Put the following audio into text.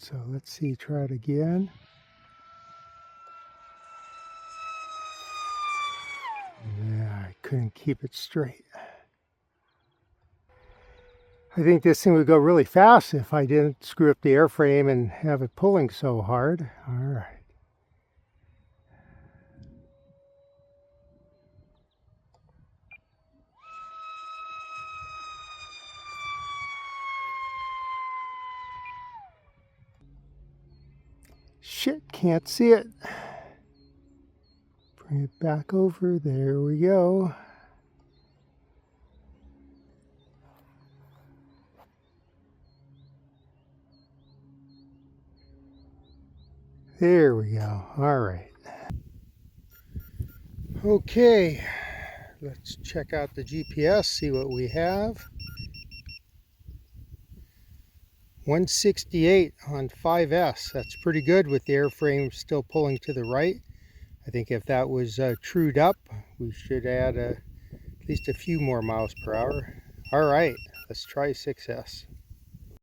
So let's see, try it again. Yeah, I couldn't keep it straight. I think this thing would go really fast if I didn't screw up the airframe and have it pulling so hard. All right. Shit, can't see it. Bring it back over. There we go. There we go. All right. Okay, let's check out the GPS, see what we have. 168 on 5S. That's pretty good with the airframe still pulling to the right. I think if that was trued up, we should add at least a few more miles per hour. All right, let's try 6S.